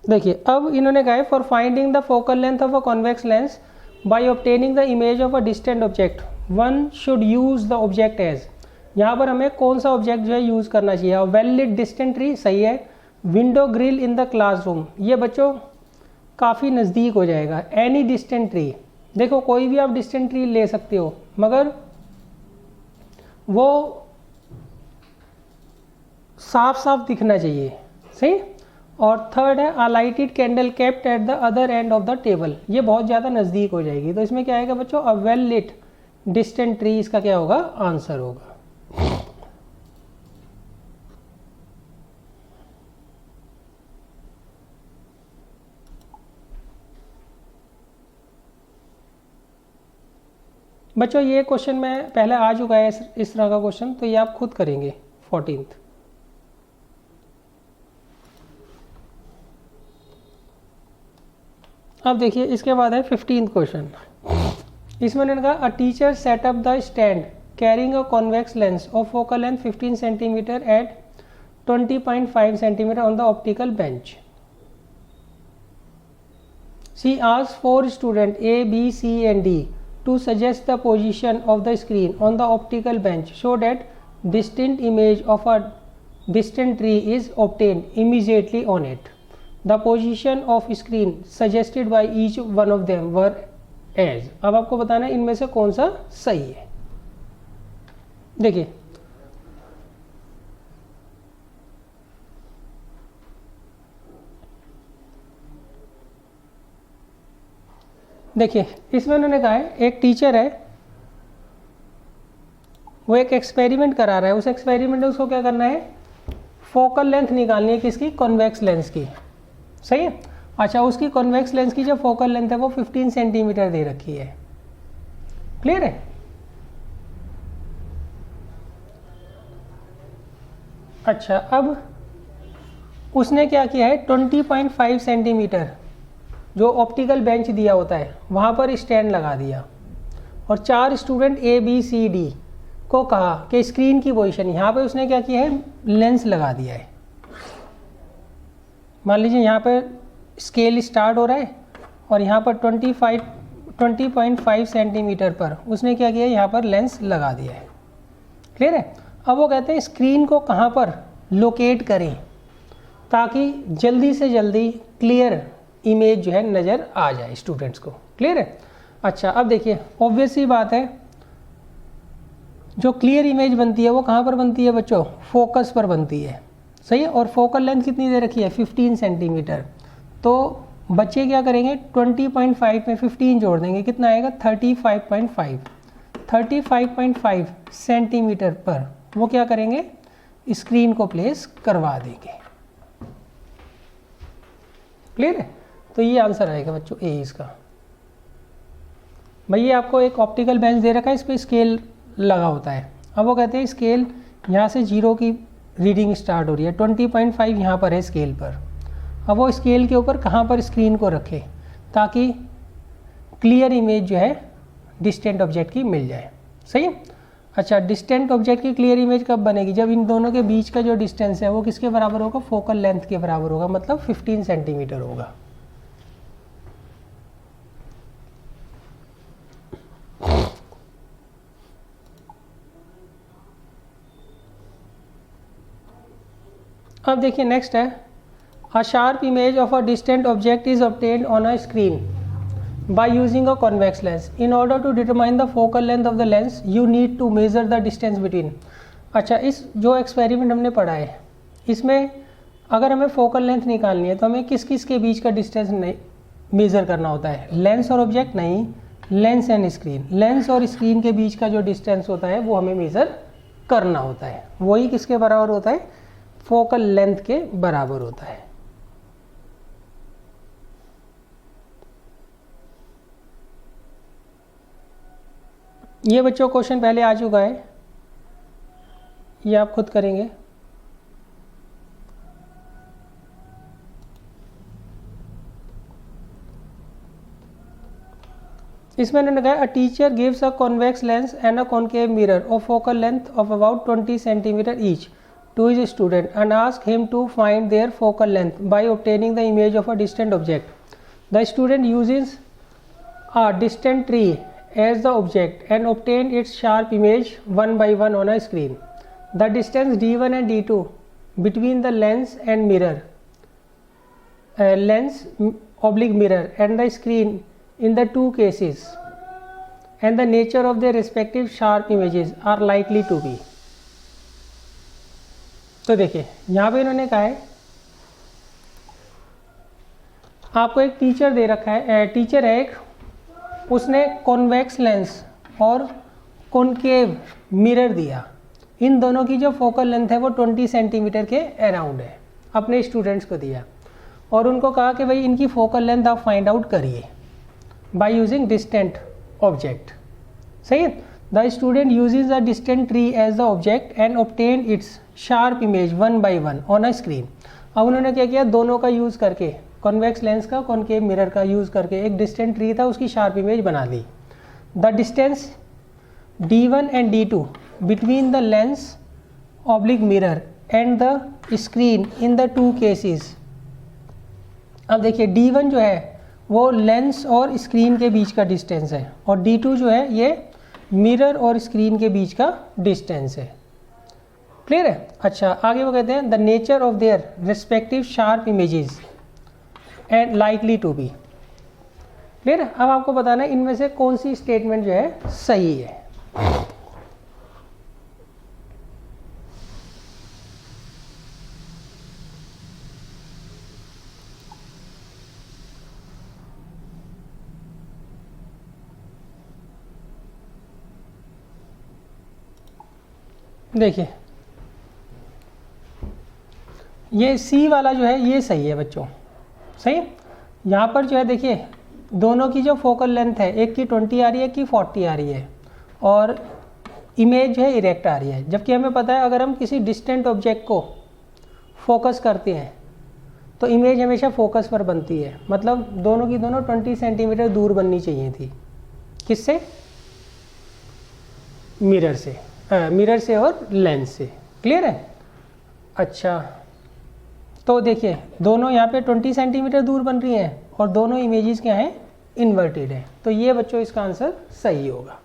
देखिए, अब इन्होंने कहा है for finding the focal length of a convex lens by obtaining the image of a distant object one should use the object as. यहाँ पर हमें कौन सा ऑब्जेक्ट जो है यूज करना चाहिए, वेल लिट डिस्टेंट ट्री सही है, window grill in the classroom ये बच्चों काफ़ी नज़दीक हो जाएगा, एनी डिस्टेंट ट्री, देखो कोई भी आप डिस्टेंट ट्री ले सकते हो मगर वो साफ साफ दिखना चाहिए। सही। और थर्ड है, a lighted candle kept at the other end of the table, ये बहुत ज़्यादा नज़दीक हो जाएगी। तो इसमें क्या आएगा बच्चों, a well lit distant tree इसका क्या होगा, आंसर होगा। बच्चों ये क्वेश्चन में पहले आ चुका है इस तरह का क्वेश्चन, तो ये आप खुद करेंगे 14th। अब देखिए इसके बाद है 15th क्वेश्चन। इसमें उन्होंने कहा, a teacher set up the stand carrying a convex lens of focal length 15 centimetre at 20.5 centimetre on the optical bench. She asked 4 students A, B, C and D to suggest the position of the screen on the optical bench so that distinct image of a distant tree is obtained immediately on it. The position of screen suggested by each one of them were as। अब आपको बताना है इनमें से कौन सा सही है। देखिए इसमें उन्होंने कहा है, एक टीचर है वो एक एक्सपेरिमेंट करा रहा है, उस एक्सपेरिमेंट में उसको क्या करना है, फोकल लेंथ निकालनी है किसकी, कॉन्वेक्स लेंस की। सही है। अच्छा, उसकी कॉन्वेक्स लेंस की जो फोकल लेंथ है वो 15 सेंटीमीटर दे रखी है। क्लियर है? अच्छा, अब उसने क्या किया है, 20.5 सेंटीमीटर जो ऑप्टिकल बेंच दिया होता है वहाँ पर स्टैंड लगा दिया और 4 student A, B, C, D को कहा कि स्क्रीन की पोजीशन, यहाँ पे उसने क्या किया है, लेंस लगा दिया है। मान लीजिए यहाँ पर स्केल स्टार्ट हो रहा है और यहाँ पर 20.5 सेंटीमीटर पर उसने क्या किया, यहाँ पर लेंस लगा दिया है। क्लियर है? अब वो कहते हैं स्क्रीन को कहाँ पर लोकेट करें ताकि जल्दी से जल्दी क्लियर इमेज जो है नज़र आ जाए स्टूडेंट्स को। क्लियर है? अच्छा, अब देखिए ऑब्वियस सी बात है, जो क्लियर इमेज बनती है वो कहाँ पर बनती है बच्चों, फोकस पर बनती है। सही है। और फोकल लेंथ कितनी दे रखी है, 15 सेंटीमीटर। तो बच्चे क्या करेंगे, 20.5 में 15 जोड़ देंगे, कितना आएगा, 35.5 सेंटीमीटर पर वो क्या करेंगे, स्क्रीन को प्लेस करवा देंगे। क्लियर है? तो ये आंसर आएगा बच्चों ए इसका। भाई ये आपको एक ऑप्टिकल बेंच दे रखा है, इस पर स्केल लगा होता है। अब वो कहते हैं स्केल यहाँ से 0 की रीडिंग स्टार्ट हो रही है, 20.5 यहाँ पर है स्केल पर। अब वो स्केल के ऊपर कहाँ पर स्क्रीन को रखे ताकि क्लियर इमेज जो है डिस्टेंट ऑब्जेक्ट की मिल जाए। सही है। अच्छा, डिस्टेंट ऑब्जेक्ट की क्लियर इमेज कब बनेगी, जब इन दोनों के बीच का जो डिस्टेंस है वो किसके बराबर होगा, फोकल लेंथ के बराबर होगा, मतलब 15 सेंटीमीटर होगा। अब देखिए नेक्स्ट है, अ sharp image of a distant object is obtained on a screen by using a convex lens. In order to determine the focal length of the lens, you need to measure the distance between. अच्छा, इस जो experiment हमने पढ़ा है इसमें अगर हमें focal length निकालनी है तो हमें किस किस के बीच का डिस्टेंस मेज़र करना होता है? लेंस और ऑब्जेक्ट नहीं, लेंस एंड स्क्रीन। लेंस और स्क्रीन के बीच का जो डिस्टेंस होता है वो हमें मेज़र करना होता है। वही किसके बराबर होता है? फोकल लेंथ के बराबर होता है। ये बच्चों क्वेश्चन पहले आ चुका है, ये आप खुद करेंगे। इसमें उन्होंने कहा, a teacher gives a convex lens and a concave mirror of focal length of about 20 centimetre each to his student and ask him to find their focal length by obtaining the image of a distant object. The student uses a distant tree as the object and obtain its sharp image one by one on a screen. The distance d1 and d2 between the lens and mirror, lens oblique mirror and the screen in the two cases and the nature of their respective sharp images are likely to be. तो देखिए यहाँ पे इन्होंने कहा है, आपको एक teacher दे रखा है, टीचर है एक, उसने कॉन्वेक्स लेंस और कॉनकेव मिरर दिया। इन दोनों की जो फोकल लेंथ है वो 20 सेंटीमीटर के अराउंड है, अपने स्टूडेंट्स को दिया और उनको कहा कि भाई इनकी फोकल लेंथ आप फाइंड आउट करिए बाय यूजिंग डिस्टेंट ऑब्जेक्ट। सही है। The student uses a distant tree as the object and obtain its sharp image one by one on a screen. अब उन्होंने क्या किया, दोनों का यूज़ करके, कॉन्वेक्स लेंस का कॉनकेव मिरर का यूज़ करके एक डिस्टेंट ट्री था उसकी शार्प इमेज बना ली। The distance d1 and d2 between the lens oblique mirror and the screen in the two cases. अब देखिए d1 जो है वो लेंस और स्क्रीन के बीच का डिस्टेंस है और d2 जो है ये मिरर और स्क्रीन के बीच का डिस्टेंस है। क्लियर है। अच्छा, आगे वो कहते हैं the nature of their respective sharp images and likely to be. Clear है। अब आपको बताना है इनमें से कौन सी स्टेटमेंट जो है सही है। देखिए ये सी वाला जो है ये सही है बच्चों, सही। यहाँ पर जो है देखिए दोनों की जो फोकल लेंथ है, एक की 20 आ रही है, एक की 40 आ रही है और इमेज जो है इरेक्ट आ रही है। जबकि हमें पता है अगर हम किसी डिस्टेंट ऑब्जेक्ट को फोकस करते हैं तो इमेज हमेशा फोकस पर बनती है, मतलब दोनों की दोनों 20 सेंटीमीटर दूर बननी चाहिए थी। किससे? मिरर से, मिरर से और लेंस से। क्लियर है। अच्छा, तो देखिए दोनों यहाँ पे 20 सेंटीमीटर दूर बन रही हैं और दोनों इमेजेस क्या हैं? इन्वर्टेड है। तो ये बच्चों इसका आंसर सही होगा।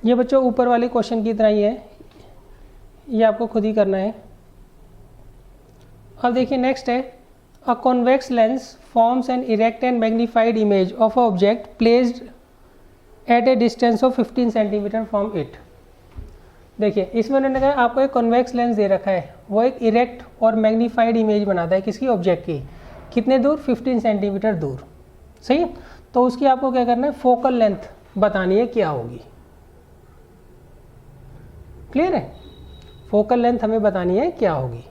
ये बच्चों ऊपर वाले क्वेश्चन की तरह ही है, ये आपको खुद ही करना है। अब देखिए नेक्स्ट है, अ convex lens forms an erect and magnified image of a object placed at a distance of 15 centimetre from it. देखिए इसमें उन्होंने कहा आपको एक कॉन्वेक्स लेंस दे रखा है, वो एक इरेक्ट और मैग्नीफाइड इमेज बनाता है किसकी? ऑब्जेक्ट की। कितने दूर? 15 सेंटीमीटर दूर। सही। तो उसकी आपको क्या करना है? फोकल लेंथ बतानी है क्या होगी। क्लियर है। फोकल लेंथ हमें बतानी है क्या होगी।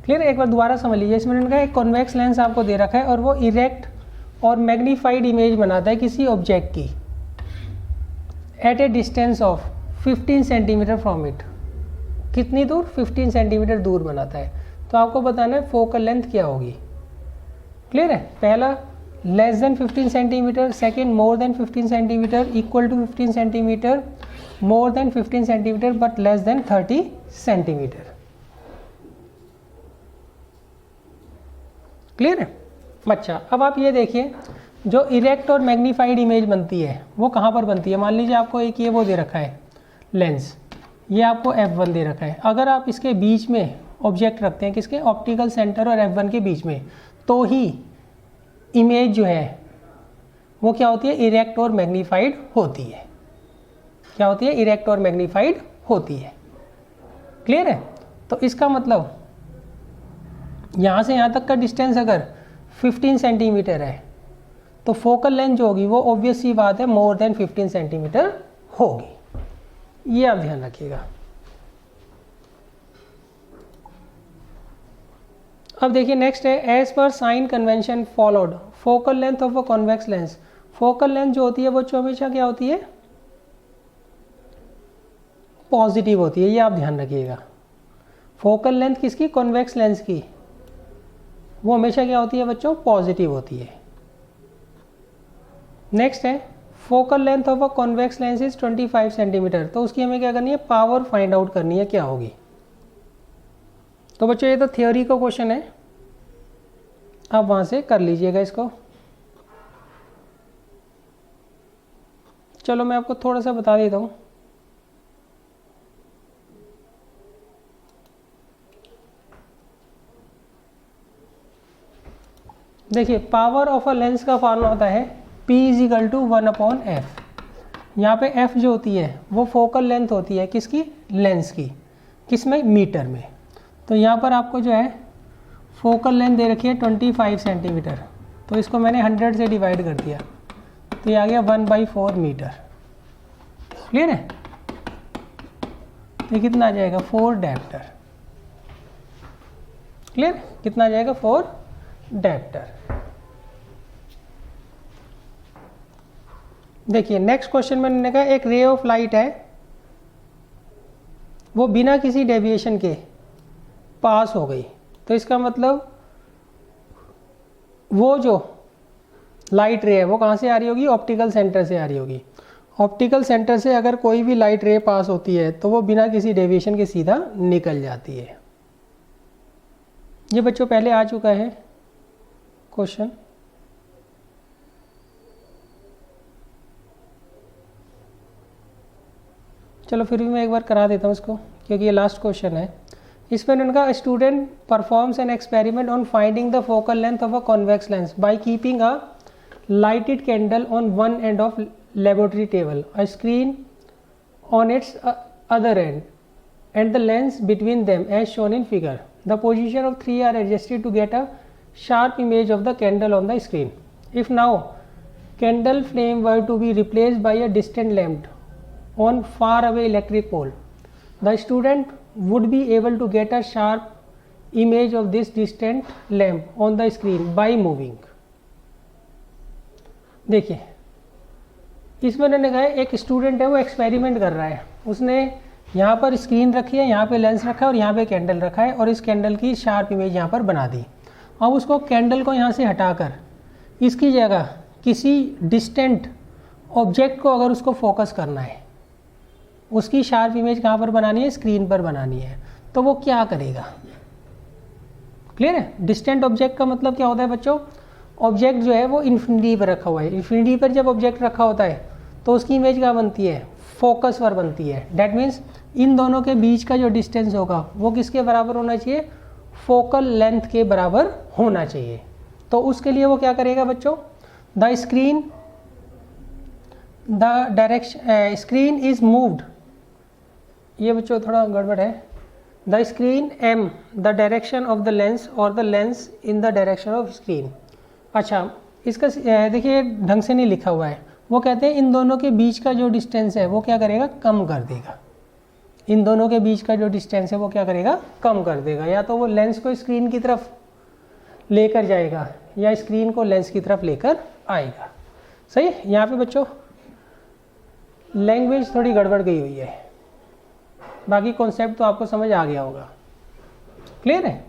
क्लियर है। एक बार दोबारा समझ लीजिए, इसमें उन्होंने कहा एक कॉन्वेक्स लेंस आपको दे रखा है और वो इरेक्ट और मैग्नीफाइड इमेज बनाता है किसी ऑब्जेक्ट की at a distance of 15 centimetre from it. कितनी दूर? 15 सेंटीमीटर दूर बनाता है। तो आपको बताना है फोकल लेंथ क्या होगी। क्लियर है। पहला less than 15 centimetre, second more than 15 centimetre, equal to 15 centimetre, more than 15 centimetre but less than 30 centimetre. Clear है? अच्छा, अब आप ये देखिए जो इरेक्ट और मैग्नीफाइड इमेज बनती है वो कहाँ पर बनती है। मान लीजिए आपको एक ये वो दे रखा है लेंस, ये आपको f1 दे रखा है। अगर आप इसके बीच में ऑब्जेक्ट रखते हैं, किसके, ऑप्टिकल सेंटर और f1 के बीच में, तो ही इमेज जो है वो क्या होती है, इरेक्ट और मैग्नीफाइड होती है। क्या होती है, इरेक्ट और मैग्नीफाइड होती है। क्लियर है? तो इसका मतलब यहाँ से यहाँ तक का डिस्टेंस अगर 15 सेंटीमीटर है तो फोकल लेंथ जो होगी वो ऑब्वियस सी बात है मोर देन 15 सेंटीमीटर होगी। ये आप ध्यान रखिएगा। अब देखिए नेक्स्ट है, एज पर sign convention followed focal length of a convex lens. Focal length जो होती है वो हमेशा क्या होती है, पॉजिटिव होती है। ये आप ध्यान रखिएगा। फोकल लेंथ किसकी, कॉन्वेक्स लेंस की, वो हमेशा क्या होती है बच्चों, पॉजिटिव होती है। नेक्स्ट है, focal length of a convex lens is 25 centimetre. तो उसकी हमें क्या करनी है, पावर फाइंड आउट करनी है क्या होगी। तो बच्चों ये तो थ्योरी का क्वेश्चन है, आप वहां से कर लीजिएगा इसको। चलो मैं आपको थोड़ा सा बता देता हूँ। देखिए पावर ऑफ अ लेंस का फॉर्मूला होता है P = 1/f। यहाँ पे f जो होती है वो फोकल लेंथ होती है किसकी, लेंस की, किसमें, मीटर में। तो यहाँ पर आपको जो है फोकल लेंथ दे रखी है 25 सेंटीमीटर, तो इसको मैंने 100 से डिवाइड कर दिया, तो ये आ गया 1/4 मीटर। क्लियर है? ये कितना आ जाएगा, 4 डायप्टर। क्लियर? कितना आ जाएगा, 4 डायप्टर। देखिए नेक्स्ट क्वेश्चन में मैंने कहा एक रे ऑफ लाइट है, वो बिना किसी डेविएशन के पास हो गई। तो इसका मतलब वो जो लाइट रे है वो कहाँ से आ रही होगी, ऑप्टिकल सेंटर से आ रही होगी। ऑप्टिकल सेंटर से अगर कोई भी लाइट रे पास होती है तो वो बिना किसी डेविएशन के सीधा निकल जाती है। ये बच्चों पहले आ चुका है क्वेश्चन। चलो फिर भी मैं एक बार करा देता हूँ इसको, क्योंकि ये लास्ट क्वेश्चन है। इसमें उनका student performs an experiment on finding the focal length of a convex lens by keeping a lighted candle on one end of laboratory table, a screen on its other end, and the lens between them as shown in figure. The position of 3 are adjusted to get a sharp image of the candle on the screen. If now candle flame were to be replaced by a distant lamp on far away electric pole, the student would be able to get a sharp image of this distant lamp on the screen by moving. देखिए इसमें उन्होंने कहा एक student है वो experiment कर रहा है, उसने यहाँ पर स्क्रीन रखी है, यहाँ पे लेंस रखा है और यहाँ पे कैंडल रखा है, और इस कैंडल की शार्प इमेज यहाँ पर बना दी। अब उसको कैंडल को यहाँ से हटाकर इसकी जगह किसी डिस्टेंट ऑब्जेक्ट को अगर उसको फोकस करना है, उसकी शार्प इमेज कहाँ पर बनानी है, स्क्रीन पर बनानी है, तो वो क्या करेगा। क्लियर है? डिस्टेंट ऑब्जेक्ट का मतलब क्या होता है बच्चों, ऑब्जेक्ट जो है वो इन्फिनिटी पर रखा हुआ है। इन्फिनिटी पर जब ऑब्जेक्ट रखा होता है तो उसकी इमेज क्या बनती है, फोकस पर बनती है। डैट मीन्स इन दोनों के बीच का जो डिस्टेंस होगा वो किसके बराबर होना चाहिए, फोकल लेंथ के बराबर होना चाहिए। तो उसके लिए वो क्या करेगा बच्चों, द स्क्रीन इज मूव्ड। ये बच्चों थोड़ा गड़बड़ है। The screen am the direction of the lens और the lens in the direction of screen. अच्छा इसका देखिए ढंग से नहीं लिखा हुआ है। वो कहते हैं इन दोनों के बीच का जो डिस्टेंस है वो क्या करेगा, कम कर देगा। इन दोनों के बीच का जो डिस्टेंस है वो क्या करेगा, कम कर देगा। या तो वो लेंस को स्क्रीन की तरफ लेकर जाएगा या स्क्रीन को लेंस की तरफ लेकर आएगा। सही। यहाँ पे बच्चों लैंग्वेज थोड़ी गड़बड़ गई हुई है, बाकी कॉन्सेप्ट तो आपको समझ आ गया होगा। क्लियर है?